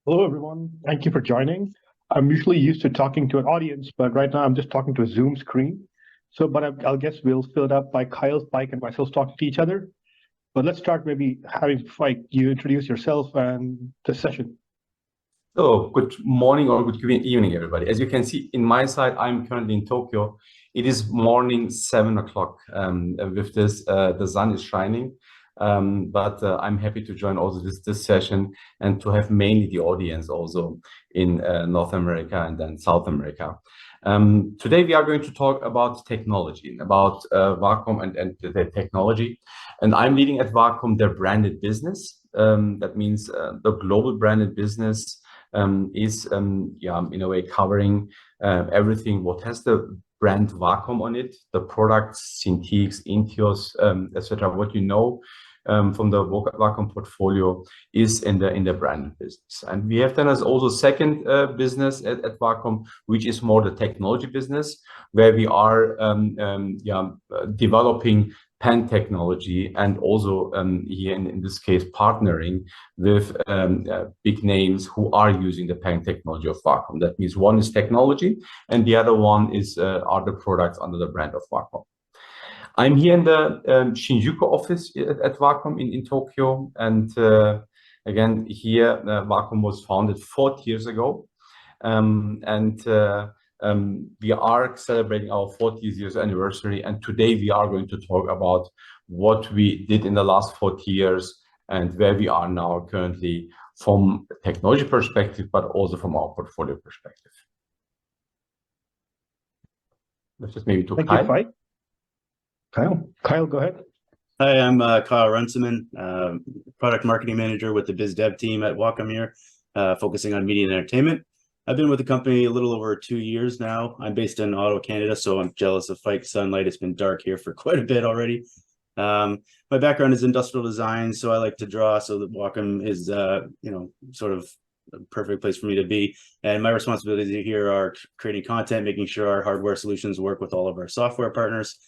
Hello, everyone. Thank you for joining. I'm usually used to talking to an audience, but right now I'm just talking to a Zoom screen. I'll guess we'll fill it up by Kyle, Faik, and myself talking to each other. But let's start maybe having Faik, you introduce yourself and the session. So, good morning or good evening, everybody. As you can see in my side, I'm currently in Tokyo. It is morning 7 o'clock. With this, the sun is shining. But I'm happy to join also this session and to have mainly the audience also in North America and then South America. Today we are going to talk about technology, about Wacom and the technology. And I'm leading at Wacom their branded business. That means the global branded business is in a way covering everything what has the brand Wacom on it, the products, Cintiqs, Intios, etc. What you know from the Wacom portfolio is in the branded business. And we have then as also second business at Wacom, which is more the technology business, where we are developing pen technology and also here in this case partnering with big names who are using the pen technology of Wacom. That means one is technology and the other one is are the products under the brand of Wacom. I'm here in the Shinjuku office at Wacom in Tokyo, and again here Wacom was founded 40 years ago, we are celebrating our 40th years anniversary, and today we are going to talk about what we did in the last 40 years and where we are now currently from a technology perspective, but also from our portfolio perspective. Let's just maybe to Thank Kyle. you, Faik. Kyle, go ahead. Hi, I'm Kyle Runciman, product marketing manager with the biz dev team at Wacom here, focusing on media and entertainment. I've been with the company a little over 2 years now. I'm based in Ottawa, Canada, so I'm jealous of Faik's sunlight. It's been dark here for quite a bit already. My background is industrial design, so I like to draw, so that Wacom is, sort of a perfect place for me to be. And my responsibilities here are creating content, making sure our hardware solutions work with all of our software partners,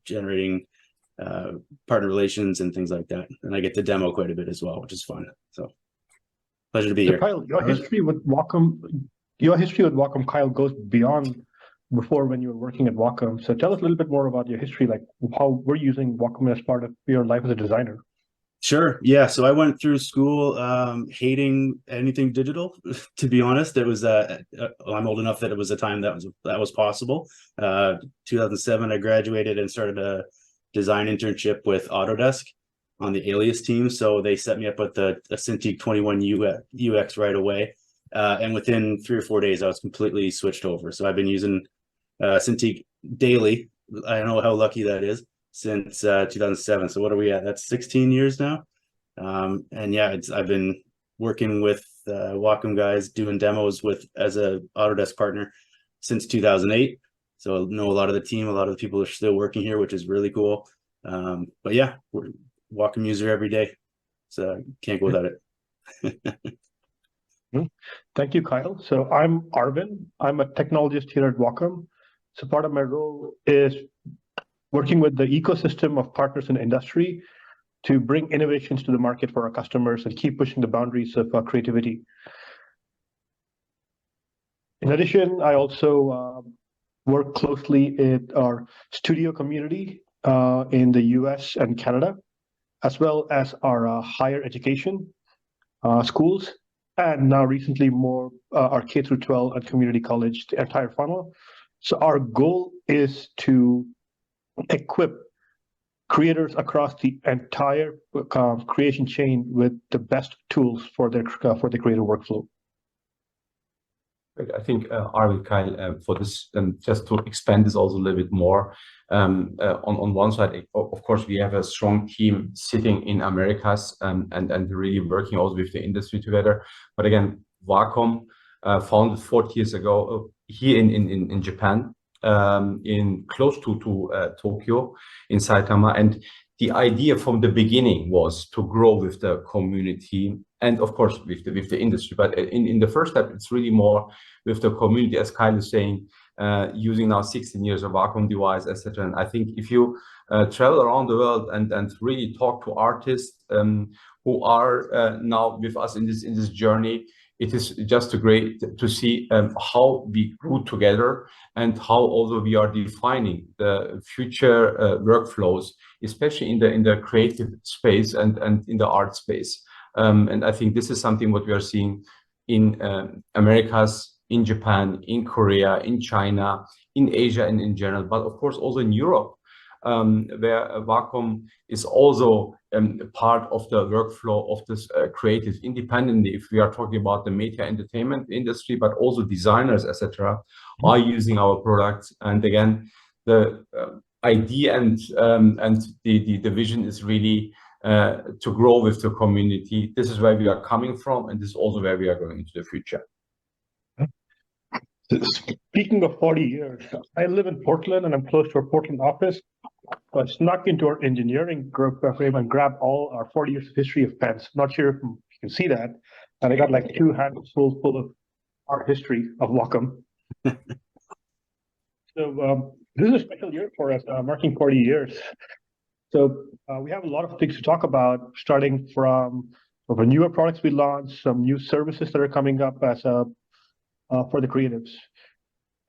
generating partner relations and things like that. And I get to demo quite a bit as well, which is fun. So pleasure to be here. Kyle, your history with Wacom, Kyle, goes beyond before when you were working at Wacom. So tell us a little bit more about your history, like how we're using Wacom as part of your life as a designer. Sure. Yeah. So I went through school hating anything digital. To be honest, it was I'm old enough that it was a time that was possible. 2007, I graduated and started a design internship with Autodesk on the Alias team. So they set me up with a Cintiq 21 UX right away. And within 3 or 4 days, I was completely switched over. So I've been using Cintiq daily. I don't know how lucky that is, since 2007. So what are we at? That's 16 years now. And yeah, I've been working with Wacom guys doing demos as a Autodesk partner since 2008. So I know a lot of the team, a lot of the people are still working here, which is really cool. But yeah, we're Wacom user every day, so can't go without it. Thank you, Kyle. So I'm Arvin. I'm a technologist here at Wacom. So part of my role is working with the ecosystem of partners in industry to bring innovations to the market for our customers and keep pushing the boundaries of creativity. In addition, I also work closely in our studio community in the US and Canada, as well as our higher education schools, and now recently more our K through 12 and community college, the entire funnel. So our goal is to equip creators across the entire creation chain with the best tools for their creative workflow. I think Arvin, Kyle, for this, and just to expand this also a little bit more, on one side, of course, we have a strong team sitting in Americas and really working also with the industry together. But again, Wacom founded 40 years ago here in Japan, in close to Tokyo, in Saitama, and the idea from the beginning was to grow with the community and of course with the industry. But in the first step, it's really more with the community, as Kyle is saying, using now 16 years of Wacom device, etc. And I think if you travel around the world and really talk to artists who are now with us in this journey, it is just great to see how we grew together and how also we are defining the future workflows, especially in the creative space and in the art space. And I think this is something what we are seeing in Americas, in Japan, in Korea, in China, in Asia, and in general, but of course also in Europe, where Wacom is also part of the workflow of this creative independently. If we are talking about the media entertainment industry, but also designers, etc., are using our products. And again, the idea and the vision is really to grow with the community. This is where we are coming from, and this is also where we are going into the future. Speaking of 40 years, I live in Portland and I'm close to our Portland office. So I snuck into our engineering group frame and grabbed all our 40 years of history of pens. Not sure if you can see that. And I got like 2 handfuls full of art history of Wacom. So this is a special year for us, marking 40 years. So we have a lot of things to talk about, starting from the newer products we launched, some new services that are coming up as for the creatives.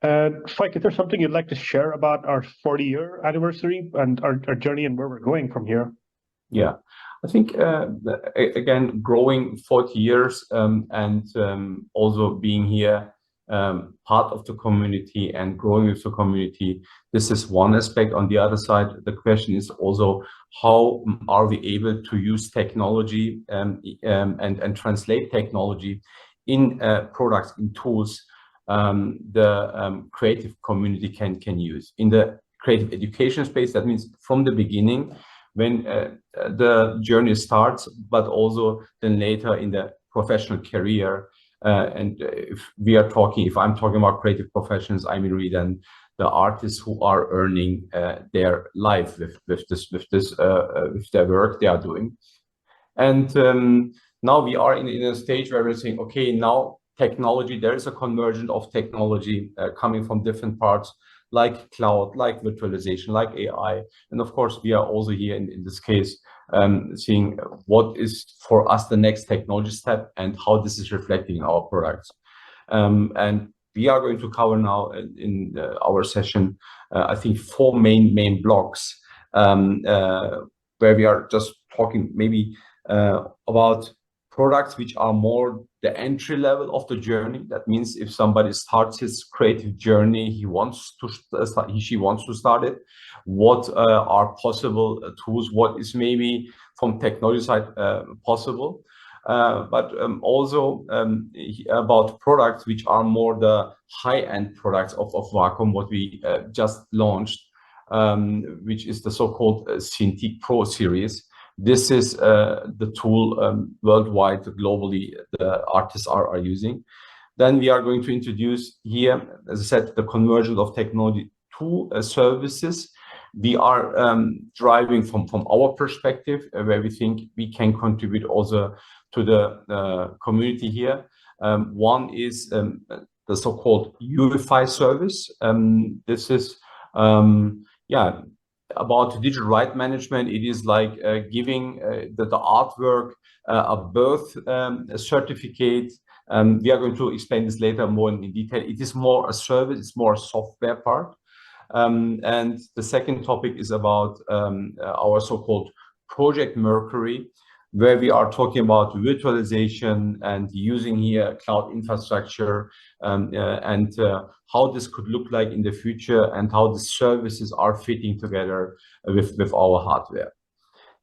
And Faik, is there something you'd like to share about our 40-year anniversary and our journey and where we're going from here? Yeah, I think, again, growing 40 years and also being here, part of the community and growing with the community, this is one aspect. On the other side, the question is also, how are we able to use technology and translate technology in products, in tools the creative community can use. In the creative education space, that means from the beginning, when the journey starts, but also then later in the professional career. And if I'm talking about creative professions, I mean really then the artists who are earning their life with their work they are doing. And now we are in a stage where we're saying, okay, now technology, there is a convergence of technology coming from different parts, like cloud, like virtualization, like AI. And of course, we are also here in this case, seeing what is for us the next technology step and how this is reflecting in our products. And we are going to cover now in our session, I think 4 main blocks, where we are just talking maybe about products which are more the entry level of the journey. That means if somebody starts his creative journey, she wants to start it, what are possible tools, what is maybe from technology side possible, but also about products which are more the high-end products of Wacom, what we just launched, which is the so-called Cintiq Pro series. This is the tool worldwide, globally, the artists are using. Then we are going to introduce here, as I said, the conversion of technology to services. We are driving from our perspective, where we think we can contribute also to the community here. One is the so-called Unify service. This is, about digital right management. It is like giving the artwork a birth certificate. We are going to explain this later more in detail. It is more a service, it's more a software part. And the second topic is about our so-called Project Mercury, where we are talking about virtualization and using here cloud infrastructure, and how this could look like in the future and how the services are fitting together with our hardware.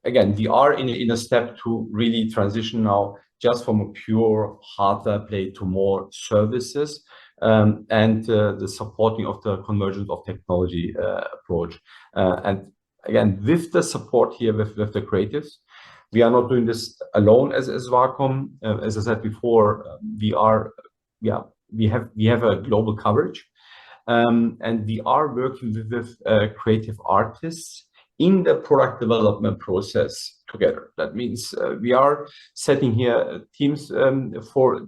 Again, we are in a step to really transition now just from a pure hardware play to more services, and the supporting of the convergence of technology approach. And again, with the support here with the creatives, we are not doing this alone as Wacom. As I said before, we have a global coverage, and we are working with creative artists in the product development process together. That means we are setting here teams for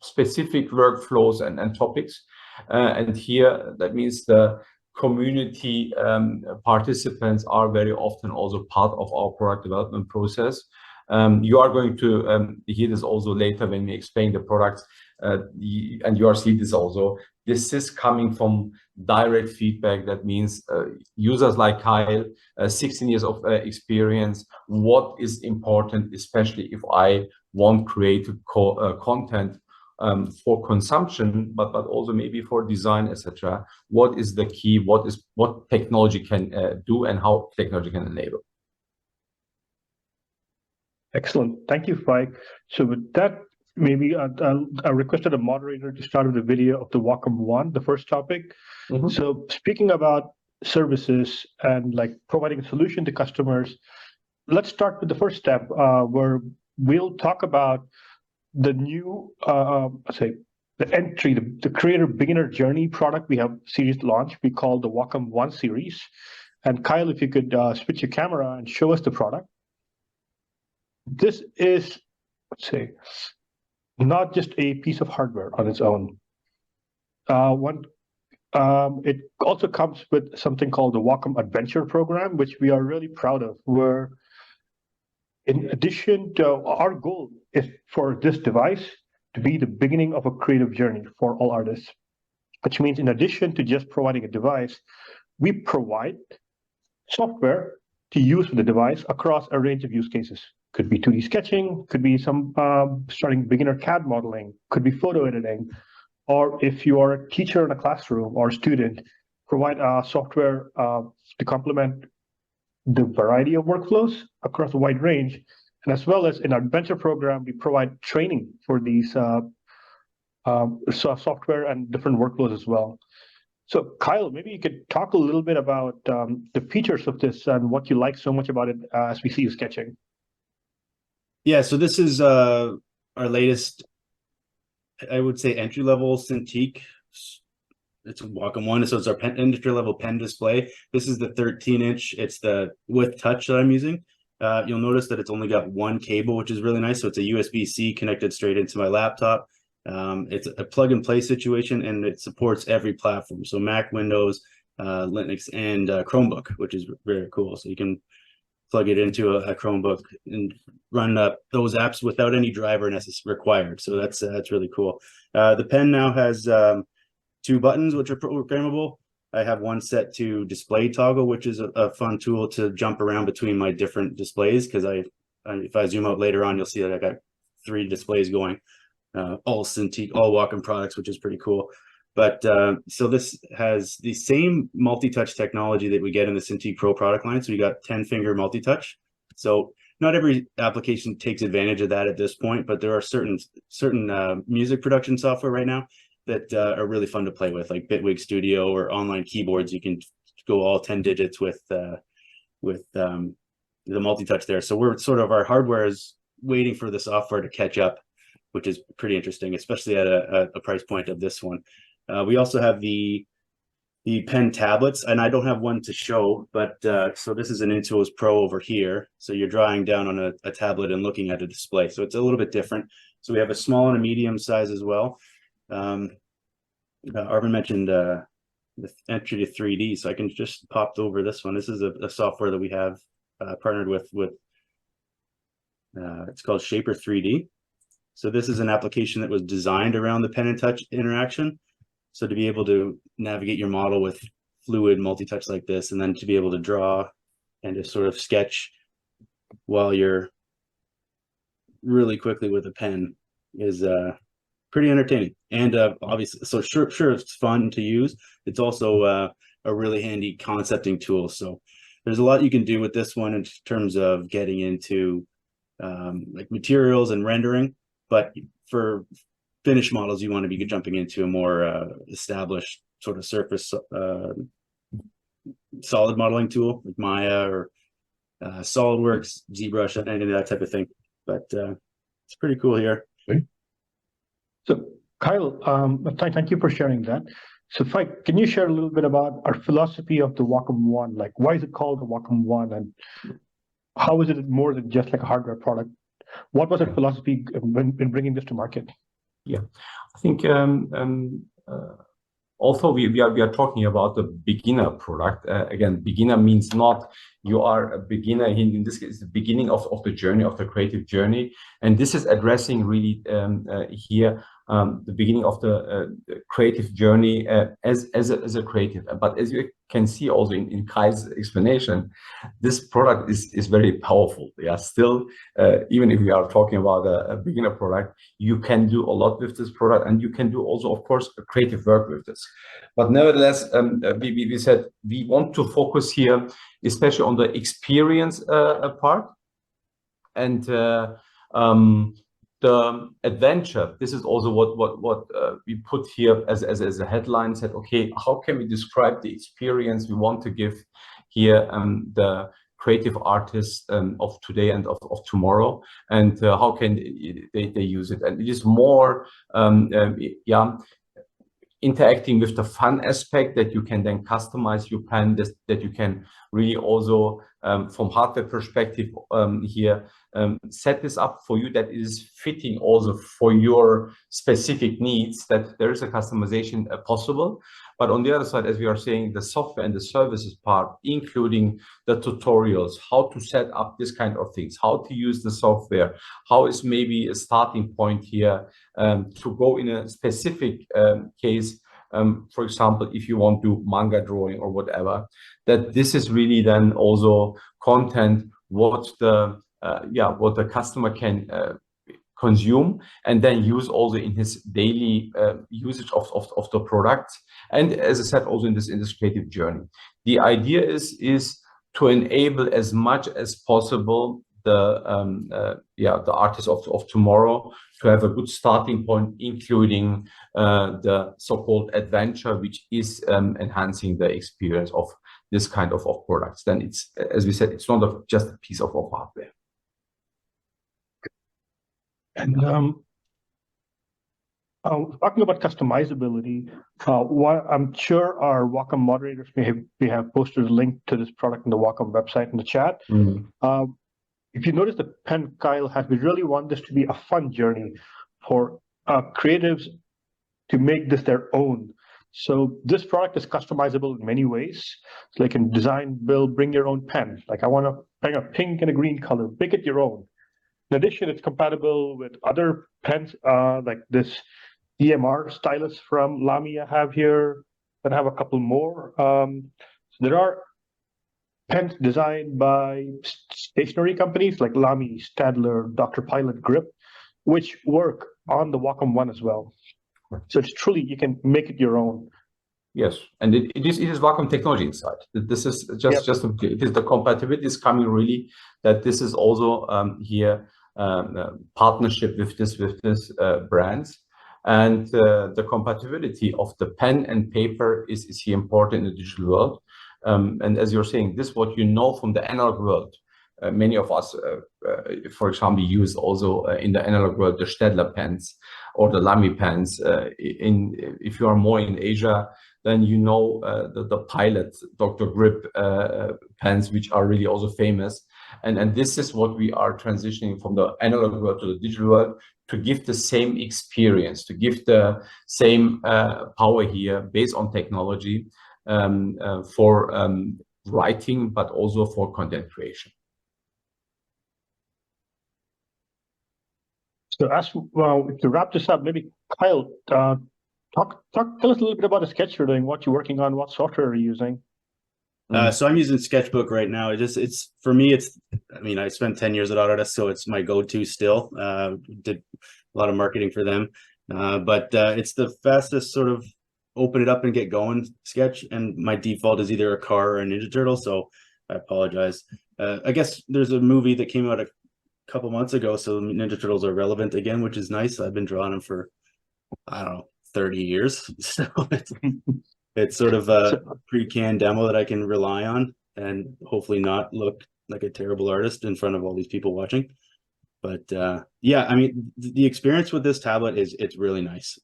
specific workflows and topics. And here, that means the community participants are very often also part of our product development process. You are going to hear this also later when we explain the products, and you are seeing this also. This is coming from direct feedback. That means users like Kyle, 16 years of experience, what is important, especially if I want creative content for consumption, but also maybe for design, etc. What is the key? What technology can do and how technology can enable? Excellent. Thank you, Faik. So with that, maybe I requested a moderator to start with a video of the Wacom One, the first topic. Mm-hmm. So speaking about services and like providing a solution to customers, let's start with the first step where we'll talk about the new, the entry, the creator beginner journey product we have series launch. We call the Wacom One Series. And Kyle, if you could switch your camera and show us the product. This is, let's say, not just a piece of hardware on its own. It also comes with something called the Wacom Adventure program, which we are really proud of, where in addition to our goal is for this device to be the beginning of a creative journey for all artists, which means in addition to just providing a device, we provide software to use with the device across a range of use cases. Could be 2D sketching, could be some starting beginner CAD modeling, could be photo editing, or if you are a teacher in a classroom or a student, provide software to complement the variety of workflows across a wide range. And as well as in our adventure program, we provide training for these software and different workflows as well. So Kyle, maybe you could talk a little bit about the features of this and what you like so much about it as we see you sketching. Yeah, so this is our latest, I would say, entry-level Cintiq. It's a Wacom One, so it's our entry-level pen display. This is the 13-inch. It's the with touch that I'm using. You'll notice that it's only got one cable, which is really nice. So it's a USB-C connected straight into my laptop. It's a plug-and-play situation, and it supports every platform. So Mac, Windows, Linux, and Chromebook, which is very cool. So you can plug it into a Chromebook and run those apps without any driver required. So that's really cool. The pen now has 2 buttons, which are programmable. I have one set to display toggle, which is a fun tool to jump around between my different displays. Because if I zoom out later on, you'll see that I got 3 displays going, all Cintiq, all Wacom products, which is pretty cool. But so this has the same multi-touch technology that we get in the Cintiq Pro product line. So you got 10-finger multi-touch. So not every application takes advantage of that at this point, but there are certain music production software right now that are really fun to play with, like Bitwig Studio or online keyboards. You can go all 10 digits with the multi-touch there. So we're sort of, our hardware is waiting for the software to catch up, which is pretty interesting, especially at a price point of this one. We also have the pen tablets, and I don't have one to show, but so this is an Intuos Pro over here. So you're drawing down on a tablet and looking at a display. So it's a little bit different. So we have a small and a medium size as well. Arvin mentioned the entry to 3D, so I can just pop over this one. This is a software that we have partnered with it's called Shaper 3D. So this is an application that was designed around the pen and touch interaction. So to be able to navigate your model with fluid multi-touch like this, and then to be able to draw and to sort of sketch while you're really quickly with a pen is pretty entertaining. And obviously, so sure it's fun to use. It's also a really handy concepting tool. So there's a lot you can do with this one in terms of getting into like materials and rendering. But for finished models, you want to be jumping into a more established sort of surface solid modeling tool like Maya or SolidWorks, ZBrush, any of that type of thing. But it's pretty cool here. So Kyle, thank you for sharing that. So, Faik, can you share a little bit about our philosophy of the Wacom One? Like, why is it called the Wacom One, and how is it more than just like a hardware product? What was our philosophy in bringing this to market? Yeah, I think although we are talking about the beginner product, again, beginner means not you are a beginner. In this case, the beginning of the journey, of the creative journey, and this is addressing really here the beginning of the creative journey as a creative. But as you can see also in Kai's explanation, this product is very powerful. Yeah, still, even if we are talking about a beginner product, you can do a lot with this product, and you can do also, of course, creative work with this. But nevertheless, we said we want to focus here, especially on the experience part, and the adventure. This is also what we put here as a headline. Said, okay, how can we describe the experience we want to give here, the creative artists of today and of tomorrow, and how can they use it? And it is more, yeah, interacting with the fun aspect, that you can then customize your pen, that you can really also, from hardware perspective, here, set this up for you that is fitting also for your specific needs, that there is a customization possible. But on the other side, as we are saying, the software and the services part, including the tutorials, how to set up this kind of things, how to use the software, how is maybe a starting point here, to go in a specific case, for example, if you want to do manga drawing or whatever, that this is really then also content what the customer can consume and then use also in his daily usage of the product. And as I said, also in this creative journey, the idea is to enable as much as possible the artists of tomorrow to have a good starting point, including the so-called adventure, which is enhancing the experience of this kind of products. Then it's, as we said, it's not just a piece of hardware. And talking about customizability, I'm sure our Wacom moderators may have posted a link to this product in the Wacom website in the chat. Mm-hmm. If you notice, the pen Kyle has, we really want this to be a fun journey for creatives to make this their own. So this product is customizable in many ways. So they can design, build, bring your own pen. Like, I want to bring a pink and a green color, make it your own. In addition, it's compatible with other pens, like this EMR stylus from Lamy I have here, and I have a couple more. So there are pens designed by stationery companies like Lamy, Stadler, Dr. Pilot Grip, which work on the Wacom One as well. So it's truly, you can make it your own. Yes, and it is Wacom technology inside. This is just it is the compatibility is coming really, that this is also here partnership with this brands, and the compatibility of the pen and paper is here important in the digital world. And as you're saying, this what you know from the analog world. Many of us, for example, use also in the analog world the Stadler pens or the Lamy pens. If you are more in Asia, then you know the Pilot Dr. Grip pens, which are really also famous. And this is what we are transitioning from the analog world to the digital world, to give the same experience, to give the same power here based on technology for writing, but also for content creation. So, to wrap this up, maybe Kyle, tell us a little bit about the sketch you're doing, what you're working on, what software are you using? So I'm using Sketchbook right now. It's for me, I mean, I spent 10 years at Autodesk, so it's my go-to still. Did a lot of marketing for them, but it's the fastest sort of open it up and get going sketch. And my default is either a car or a Ninja Turtle, so I apologize. I guess there's a movie that came out a couple months ago, so Ninja Turtles are relevant again, which is nice. I've been drawing them for, I don't know, 30 years, so it's sort of a pre-canned demo that I can rely on and hopefully not look like a terrible artist in front of all these people watching. But yeah, I mean, the experience with this tablet it's really nice.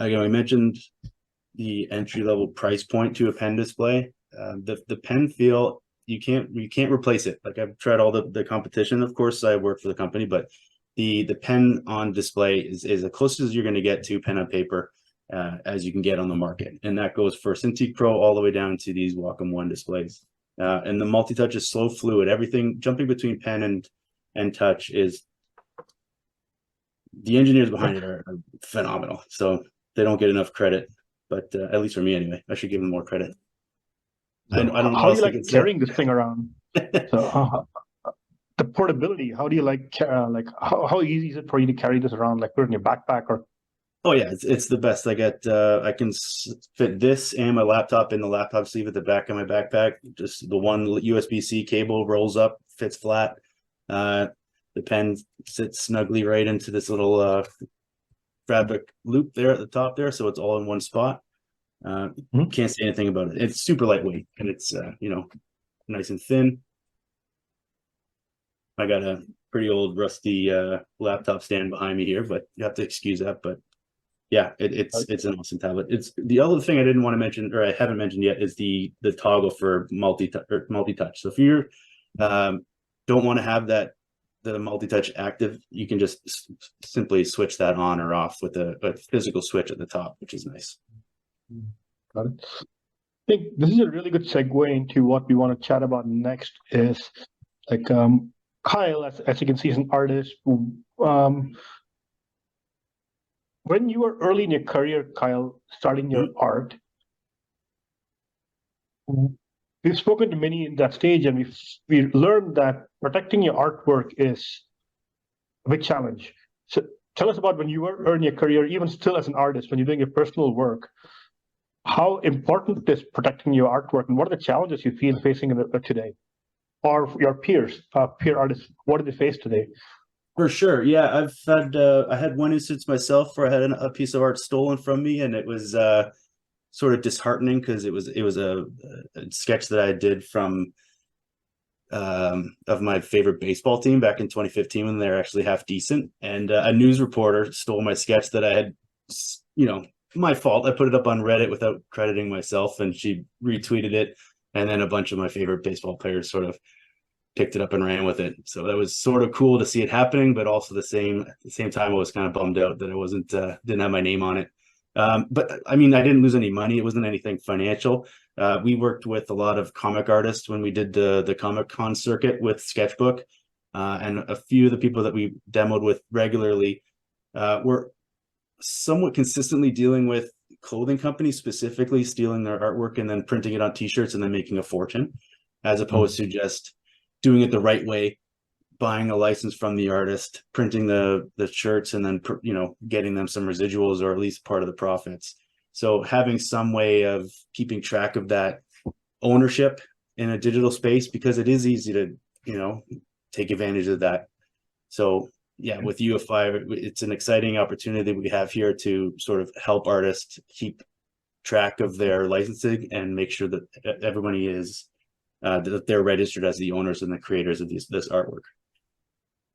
again, we mentioned the entry-level price point to a pen display. The pen feel, you can't replace it. Like, I've tried all the competition. Of course, I work for the company, but the pen on display is as close as you're going to get to pen on paper as you can get on the market. And that goes for Cintiq Pro all the way down to these Wacom One displays. And the multi-touch is so fluid. Everything jumping between pen and touch is, the engineers behind it are phenomenal. So they don't get enough credit, but at least for me anyway, I should give them more credit. I don't know How do you like carrying this thing around? So the portability, how do you like how easy is it for you to carry this around, like put it in your backpack? Or Oh yeah, it's the best. I can fit this and my laptop in the laptop sleeve at the back of my backpack. Just the one USB-C cable rolls up, fits flat. The pen sits snugly right into this little fabric loop there at the top there, so it's all in one spot. Can't say anything about it. It's super lightweight, and it's nice and thin. I got a pretty old rusty laptop stand behind me here, but you have to excuse that. But yeah, it's an awesome tablet. It's the other thing I didn't want to mention, or I haven't mentioned yet, is the toggle for multi-touch. So if you don't want to have the multi-touch active, you can just simply switch that on or off with a physical switch at the top, which is nice. got it. I think this is a really good segue into what we want to chat about next. Is like Kyle, as you can see, is an artist who, when you were early in your career, Kyle, starting your art, we've spoken to many in that stage, and we learned that protecting your artwork is a big challenge. So tell us about when you were early in your career, even still as an artist, when you're doing your personal work, how important is protecting your artwork, and what are the challenges you feel facing today? Or your peers, peer artists, what do they face today? For sure, yeah. I had one instance myself where I had a piece of art stolen from me, and it was sort of disheartening because it was a sketch that I did from of my favorite baseball team back in 2015 when they're actually half decent, and a news reporter stole my sketch that I had, my fault. I put it up on Reddit without crediting myself, and she retweeted it, and then a bunch of my favorite baseball players sort of picked it up and ran with it. So that was sort of cool to see it happening, but also at the same time, I was kind of bummed out that I didn't have my name on it. But I mean, I didn't lose any money. It wasn't anything financial. We worked with a lot of comic artists when we did the Comic Con circuit with Sketchbook, and a few of the people that we demoed with regularly were somewhat consistently dealing with clothing companies specifically stealing their artwork and then printing it on t-shirts and then making a fortune, as opposed to just doing it the right way, buying a license from the artist, printing the shirts, and then getting them some residuals or at least part of the profits. So having some way of keeping track of that ownership in a digital space, because it is easy to take advantage of that. So yeah, with UFI, it's an exciting opportunity we have here to sort of help artists keep track of their licensing and make sure that everybody is that they're registered as the owners and the creators of this artwork.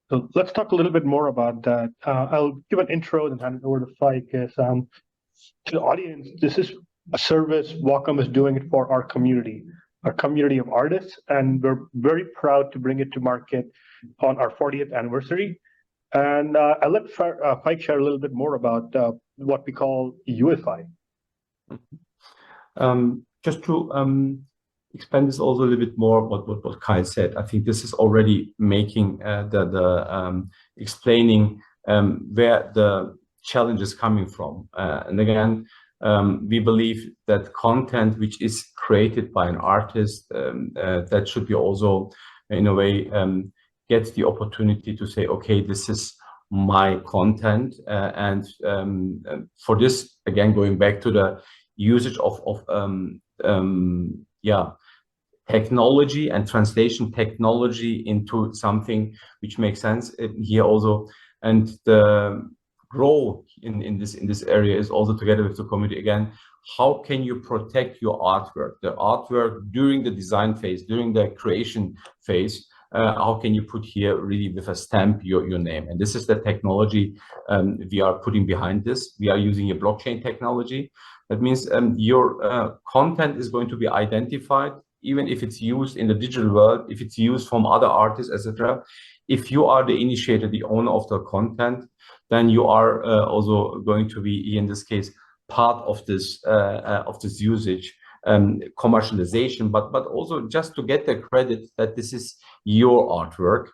So let's talk a little bit more about that. I'll give an intro and hand it over to Faik. To the audience, this is a service Wacom is doing it for our community of artists, and we're very proud to bring it to market on our 40th anniversary. And I'll let Faik share a little bit more about what we call UFI. Just to expand this also a little bit more what Kyle said. I think this is already making explaining where the challenge is coming from. And again, we believe that content which is created by an artist that should be also in a way get the opportunity to say, okay, this is my content, and for this, again, going back to the usage of technology and translation technology into something which makes sense here also, and the role in this area is also together with the community. Again, how can you protect your artwork, the artwork during the design phase, during the creation phase, how can you put here really with a stamp your name? And this is the technology we are putting behind this. We are using a blockchain technology. That means your content is going to be identified, even if it's used in the digital world, if it's used from other artists, etc. If you are the initiator, the owner of the content, then you are also going to be, in this case, part of this usage, commercialization, but also just to get the credit that this is your artwork.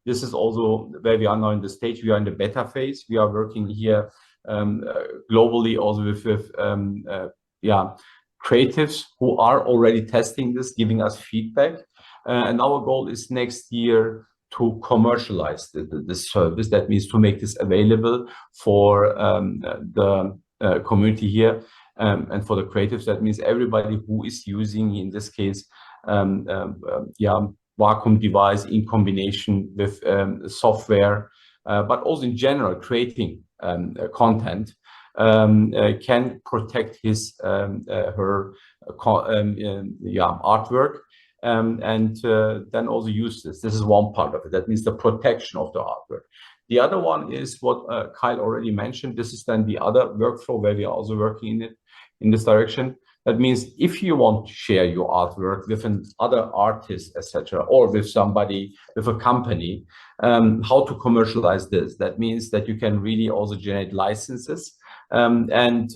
This is also where we are now in the stage. We are in the beta phase. We are working here globally also with creatives who are already testing this, giving us feedback. And our goal is next year to commercialize the service. That means to make this available for the community here and for the creatives. That means everybody who is using, in this case, Wacom device in combination with software, but also in general creating content, can protect his her artwork. And then also use this. This is one part of it. That means the protection of the artwork. The other one is what Kyle already mentioned. This is then the other workflow where we are also working in this direction. That means if you want to share your artwork with another artist, etc., or with somebody, with a company, how to commercialize this. That means that you can really also generate licenses. Then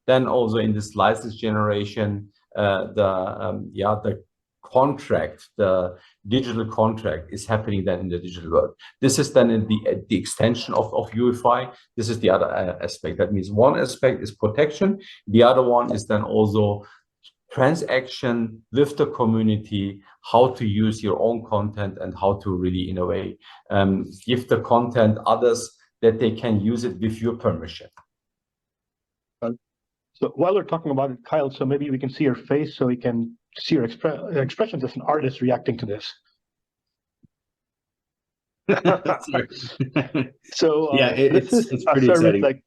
also in this license generation, the contract, the digital contract is happening then in the digital world. This is then in the extension of UEFI. This is the other aspect. That means one aspect is protection. The other one is then also transaction with the community, how to use your own content and how to really, in a way, give the content others that they can use it with your permission. So while we're talking about it, Kyle, so maybe we can see your face so we can see your expressions as an artist reacting to this. So yeah, it's pretty exciting. Like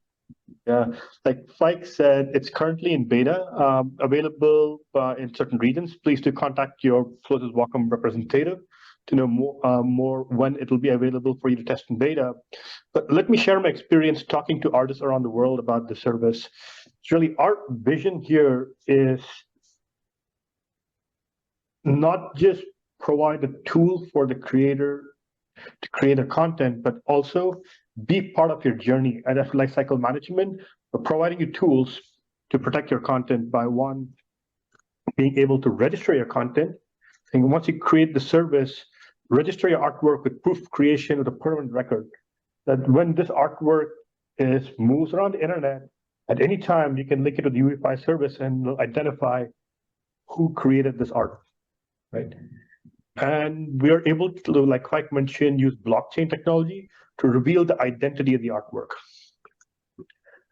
Faik said, it's currently in beta, available in certain regions. Please do contact your closest Wacom representative to know more when it will be available for you to test in beta. But let me share my experience talking to artists around the world about the service. It's really our vision here is not just provide a tool for the creator to create a content, but also be part of your journey and as lifecycle management, providing you tools to protect your content by one, being able to register your content. And once you create the service, register your artwork with proof of creation with a permanent record. That when this artwork moves around the internet, at any time you can link it to the UEFI service and identify who created this art, right? And we are able to, like Faik mentioned, use blockchain technology to reveal the identity of the artwork.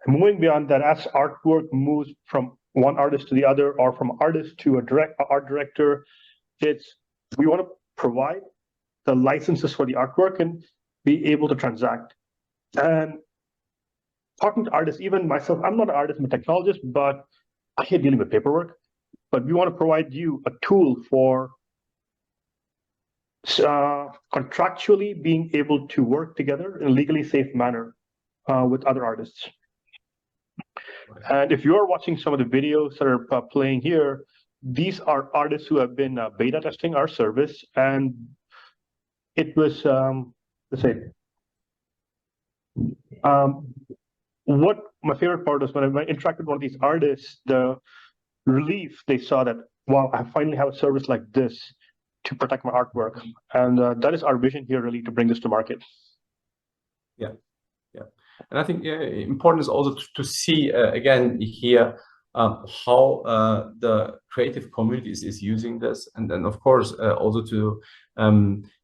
And moving beyond that, as artwork moves from one artist to the other, or from artist to a art director, we want to provide the licenses for the artwork and be able to transact. And talking to artists, even myself, I'm not an artist, I'm a technologist, but I hate dealing with paperwork. But we want to provide you a tool for contractually being able to work together in a legally safe manner with other artists. And if you are watching some of the videos that are playing here, these are artists who have been beta testing our service. And it was, what my favorite part was when I interacted with one of these artists, the relief they saw that, wow, I finally have a service like this to protect my artwork. And that is our vision here, really, to bring this to market. Yeah. And I think important is also to see, again, here, how the creative communities is using this. And then, of course, also to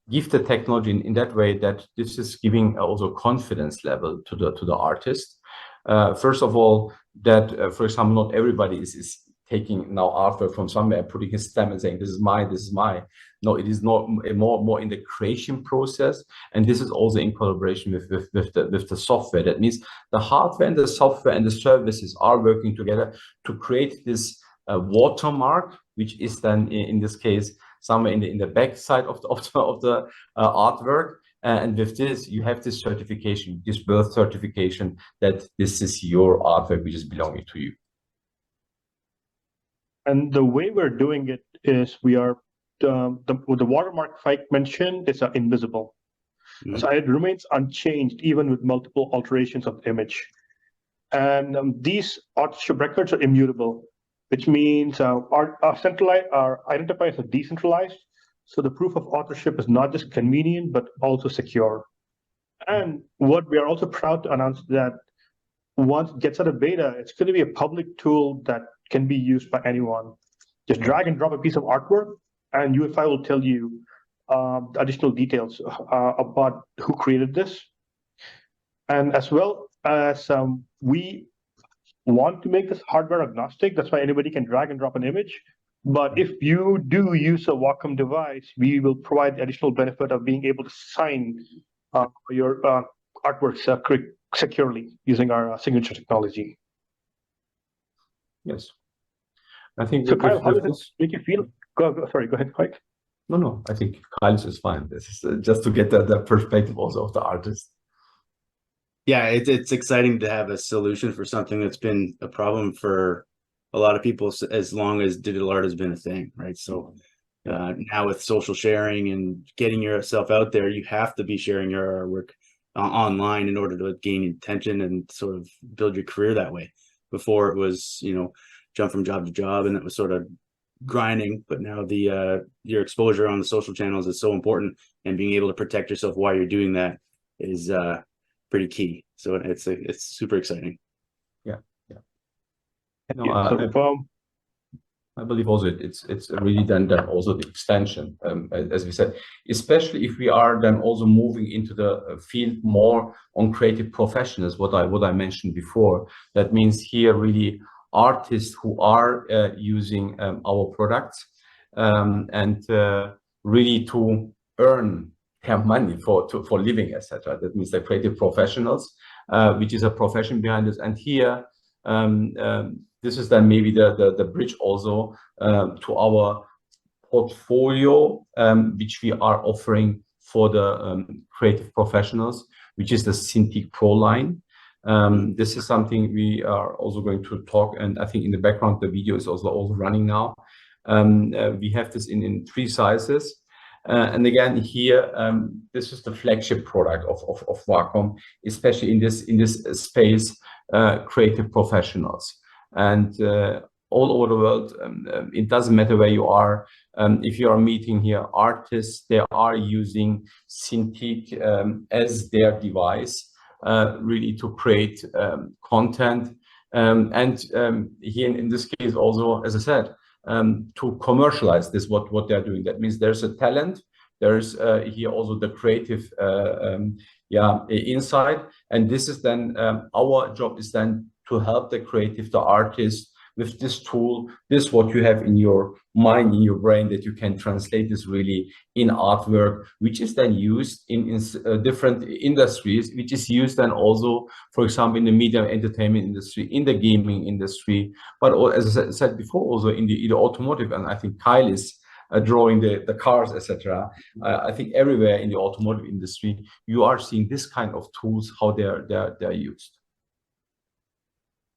give the technology in that way that this is giving also confidence level to the artist. First of all, that, for example, not everybody is taking now artwork from somewhere, putting his stamp and saying, this is mine, this is mine. No, it is not more in the creation process. And this is also in collaboration with the software. That means the hardware and the software and the services are working together to create this watermark, which is then in this case somewhere in the back side of the artwork. And with this, you have this certification, this birth certification that this is your artwork which is belonging to you. And the way we're doing it is we are the watermark Faik mentioned is invisible. So it remains unchanged even with multiple alterations of the image. And these authorship records are immutable, which means our identifiers are decentralized. So the proof of authorship is not just convenient, but also secure. And what we are also proud to announce that once it gets out of beta, it's going to be a public tool that can be used by anyone. Just drag and drop a piece of artwork, and UEFI will tell you additional details about who created this. And as well as we want to make this hardware agnostic, that's why anybody can drag and drop an image. But if you do use a Wacom device, we will provide the additional benefit of being able to sign your artworks securely using our signature technology. Yes. I think so. Kyle, how does it make you feel? Sorry, go ahead, Mike. No, I think Kyle's is fine. This is just to get the perspective also of the artist. Yeah, it's exciting to have a solution for something that's been a problem for a lot of people as long as digital art has been a thing, right? So now with social sharing and getting yourself out there, you have to be sharing your artwork online in order to gain attention and sort of build your career that way. Before it was, jump from job to job, and it was sort of grinding. But now your exposure on the social channels is so important, and being able to protect yourself while you're doing that is pretty key. So it's super exciting. Yeah. No, I believe also it's really then also the extension, as we said, especially if we are then also moving into the field more on creative professionals, what I mentioned before. That means here really artists who are using our products and really to earn their money for living, etc. That means the creative professionals, which is a profession behind us. And here this is then maybe the bridge also to our portfolio, which we are offering for the creative professionals, which is the Cintiq Pro line. This is something we are also going to talk, and I think in the background the video is also running now. We have this in 3 sizes. And again, here, this is the flagship product of Wacom, especially in this space, creative professionals. And all over the world, it doesn't matter where you are. If you are meeting here artists, they are using Cintiq as their device, really to create content. And here in this case also, as I said, to commercialize this, what they're doing. That means there's a talent, there's here also the creative insight, and this is then our job is then to help the creative, the artist, with this tool, this what you have in your mind, in your brain, that you can translate this really in artwork, which is then used in different industries, which is used then also, for example, in the media and entertainment industry, in the gaming industry, but as I said before, also in the automotive. And I think Kyle is drawing the cars, etc. I think everywhere in the automotive industry, you are seeing this kind of tools, how they're used.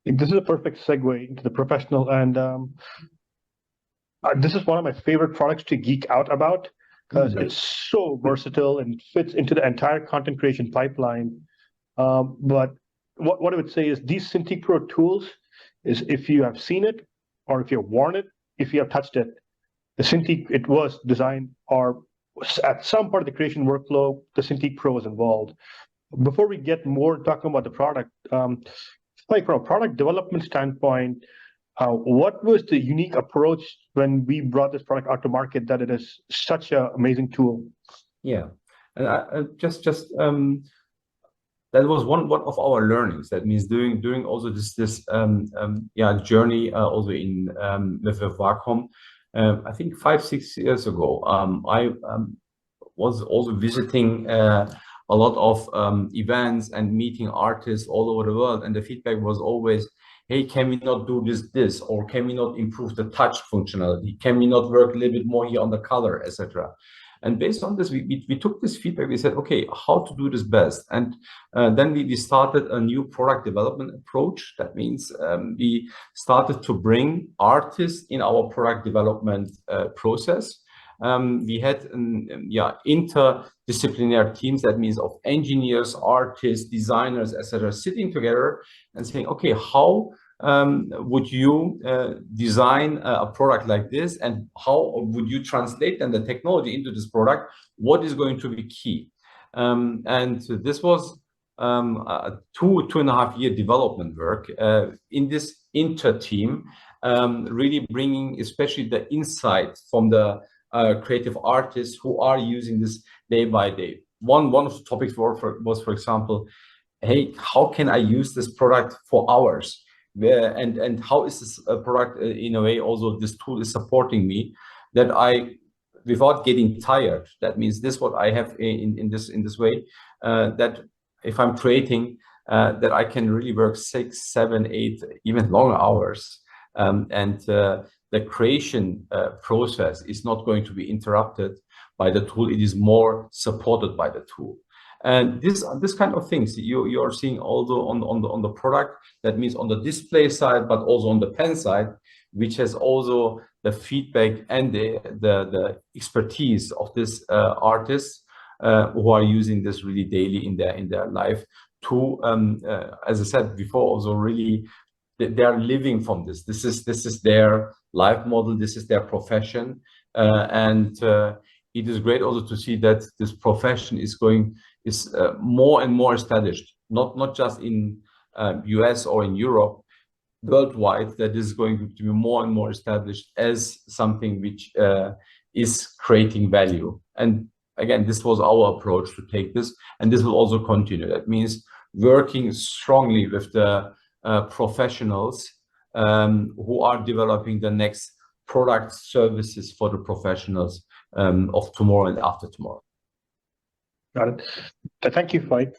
This is a perfect segue into the professional, and this is one of my favorite products to geek out about because it's so versatile and fits into the entire content creation pipeline. But what I would say is these Cintiq Pro tools is if you have seen it or if you've worn it, if you have touched it, the Cintiq, it was designed or at some part of the creation workflow, the Cintiq Pro is involved. Before we get more talking about the product, like from a product development standpoint, what was the unique approach when we brought this product out to market that it is such an amazing tool? Yeah, and that was one of our learnings. That means doing also this journey also in with Wacom. I think 5-6 years ago, I was also visiting a lot of events and meeting artists all over the world. And the feedback was always, hey, can we not do this, or can we not improve the touch functionality? Can we not work a little bit more here on the color, etc.? And based on this, we took this feedback. We said, okay, how to do this best? And then we started a new product development approach. That means we started to bring artists in our product development process. We had interdisciplinary teams. That means of engineers, artists, designers, etc., sitting together and saying, okay, how would you design a product like this, and how would you translate then the technology into this product? What is going to be key? And this was a 2.5 year development work in this inter team, really bringing especially the insight from the creative artists who are using this day by day. One of the topics was, for example, hey, how can I use this product for hours? And how is this product in a way also this tool is supporting me, that I, without getting tired, that means this what I have in this way, that if I'm creating, that I can really work 6, 7, 8 even longer hours, and the creation process is not going to be interrupted by the tool. It is more supported by the tool. And this kind of things you are seeing also on the product. That means on the display side, but also on the pen side, which has also the feedback and the expertise of this artists who are using this really daily in their life to, as I said before, also really they are living from this. This is their life model. This is their profession, and it is great also to see that this profession is more and more established, not just in US or in Europe, worldwide, that is going to be more and more established as something which is creating value. And again, this was our approach to take this, and this will also continue. That means working strongly with the professionals who are developing the next product services for the professionals of tomorrow and after tomorrow. Got it. Thank you, Faik.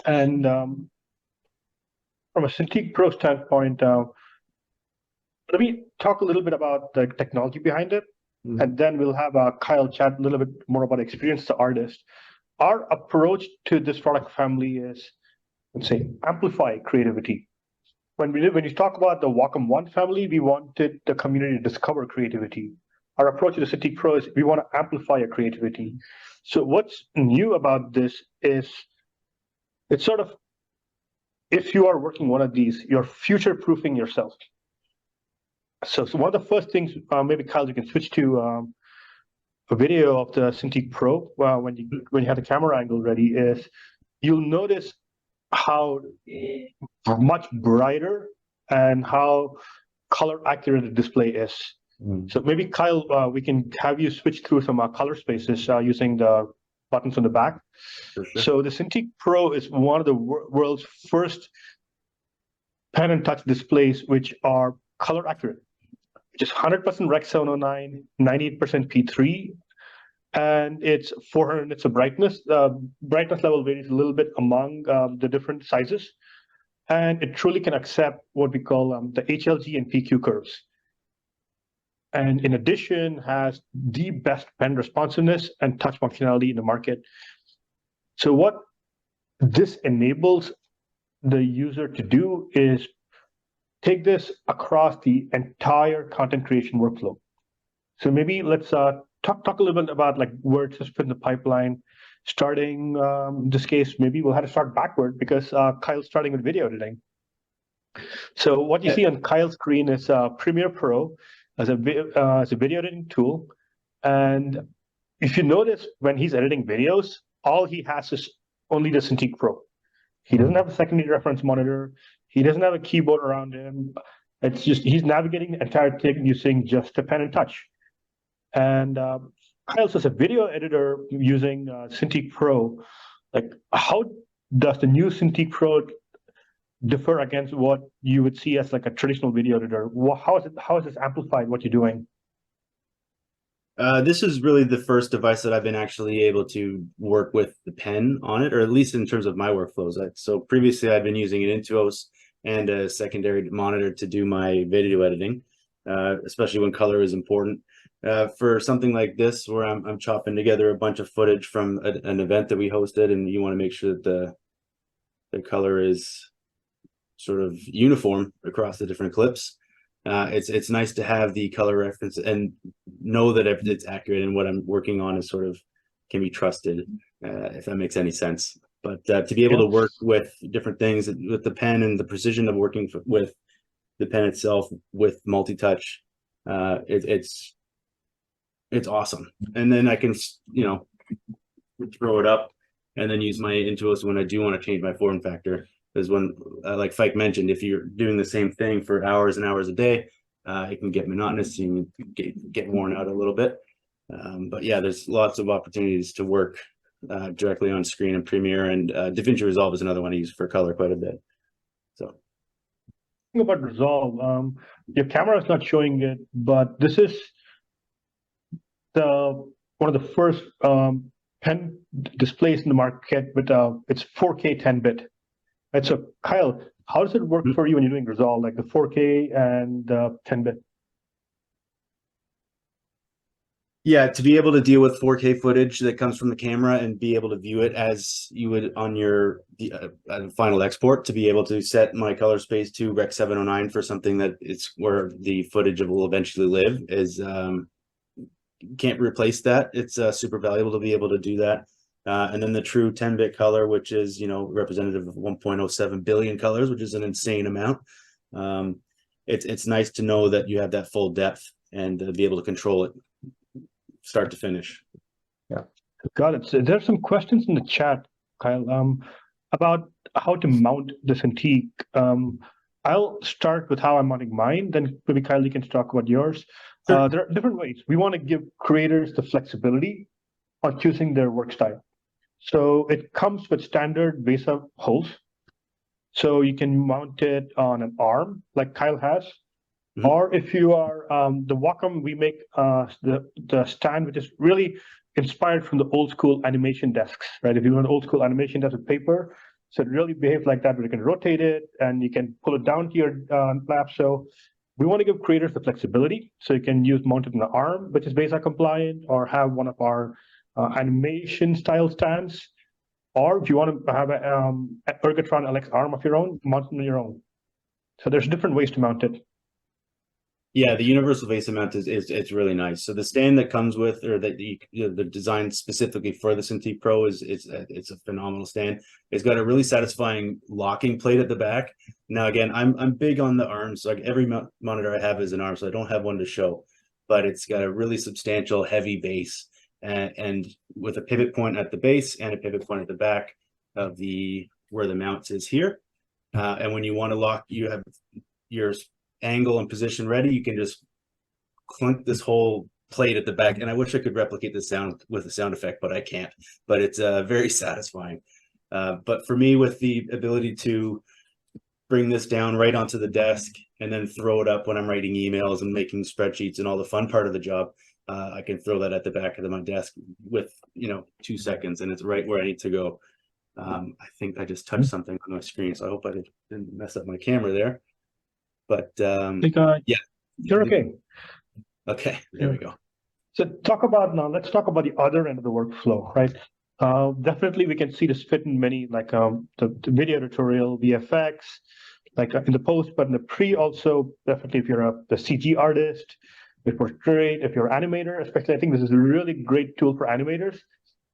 And from a Cintiq Pro standpoint, let me talk a little bit about the technology behind it, and then we'll have Kyle chat a little bit more about experience to artists. Our approach to this product family is, let's say, amplify creativity. When you talk about the Wacom One family, we wanted the community to discover creativity. Our approach to the Cintiq Pro is we want to amplify your creativity. So what's new about this is it's sort of, if you are working one of these, you're future-proofing yourself. So one of the first things, maybe Kyle, you can switch to a video of the Cintiq Pro when you have the camera angle ready, is you'll notice how much brighter and how color accurate the display is. So maybe Kyle, we can have you switch through some color spaces using the buttons on the back. Sure. So the Cintiq Pro is one of the world's first pen and touch displays which are color accurate, which is 100% Rec. 709, 98% P3, and it's 400 nits of brightness. Brightness level varies a little bit among the different sizes, and it truly can accept what we call the HLG and PQ curves. And in addition, has the best pen responsiveness and touch functionality in the market. So what this enables the user to do is take this across the entire content creation workflow. So maybe let's talk a little bit about like where it's just in the pipeline. Starting in this case, maybe we'll have to start backward because Kyle's starting with video editing. So what you see on Kyle's screen is Premiere Pro as a video editing tool. And if you notice, when he's editing videos, all he has is only the Cintiq Pro. He doesn't have a secondary reference monitor. He doesn't have a keyboard around him. It's just, he's navigating the entire thing using just a pen and touch. And Kyle says a video editor using Cintiq Pro, like how does the new Cintiq Pro differ against what you would see as like a traditional video editor? How is this amplified what you're doing? This is really the first device that I've been actually able to work with the pen on it, or at least in terms of my workflows. So previously I'd been using an Intuos and a secondary monitor to do my video editing, especially when color is important. For something like this, where I'm chopping together a bunch of footage from an event that we hosted, and you want to make sure that the color is sort of uniform across the different clips. It's nice to have the color reference and know that it's accurate, and what I'm working on is sort of can be trusted, if that makes any sense. But to be able to work with different things with the pen and the precision of working with the pen itself with multi-touch, it's awesome. And then I can, throw it up and then use my Intuos when I do want to change my form factor. Because when, like Faik mentioned, if you're doing the same thing for hours and hours a day, it can get monotonous and get worn out a little bit. But yeah, there's lots of opportunities to work directly on screen in Premiere, and DaVinci Resolve is another one I use for color quite a bit. So, Think about Resolve. Your camera is not showing it, but this is one of the first pen displays in the market with it's 4K 10-bit. Right, so Kyle, how does it work for you when you're doing Resolve, like the 4K and 10-bit? yeah, to be able to deal with 4K footage that comes from the camera and be able to view it as you would on your final export, to be able to set my color space to Rec 709 for something that it's where the footage will eventually live is can't replace that. It's super valuable to be able to do that. And then the true 10-bit color, which is, representative of 1.07 billion colors, which is an insane amount. It's nice to know that you have that full depth and be able to control it start to finish. Yeah, got it. So there's some questions in the chat, Kyle, about how to mount the Cintiq. I'll start with how I'm mounting mine, then maybe Kyle, you can talk about yours. Sure. There are different ways. We want to give creators the flexibility on choosing their work style. So it comes with standard base-up holes. So you can mount it on an arm like Kyle has. Mm-hmm. Or if you are the Wacom, we make the stand, which is really inspired from the old school animation desks, right? If you want an old school animation desk with paper, so it really behaves like that, where you can rotate it and you can pull it down to your lap. So we want to give creators the flexibility, so you can mount it on the arm, which is BASA compliant, or have one of our animation style stands, or if you want to have an Ergotron LX arm of your own, mount it on your own. So there's different ways to mount it. Yeah, the universal base mount is it's really nice. So the stand that comes with, or that the design specifically for the Cintiq Pro is it's a phenomenal stand. It's got a really satisfying locking plate at the back. Now again, I'm big on the arms. Like every monitor I have is an arm, so I don't have one to show, but it's got a really substantial heavy base. And with a pivot point at the base and a pivot point at the back of where the mount is here. And when you want to lock, you have your angle and position ready, you can just clunk this whole plate at the back. And I wish I could replicate the sound with a sound effect, but I can't. But it's very satisfying. But for me, with the ability to bring this down right onto the desk and then throw it up when I'm writing emails and making spreadsheets and all the fun part of the job, I can throw that at the back of my desk with 2 seconds, and it's right where I need to go. I think I just touched something on my screen, so I hope I didn't mess up my camera there. But yeah, you're okay. Okay, there we go. So let's talk about the other end of the workflow, right? Definitely, we can see this fit in many, like the video tutorial, VFX, like in the post, but in the pre also, definitely if you're the CG artist, it works great. If you're an animator, especially, I think this is a really great tool for animators,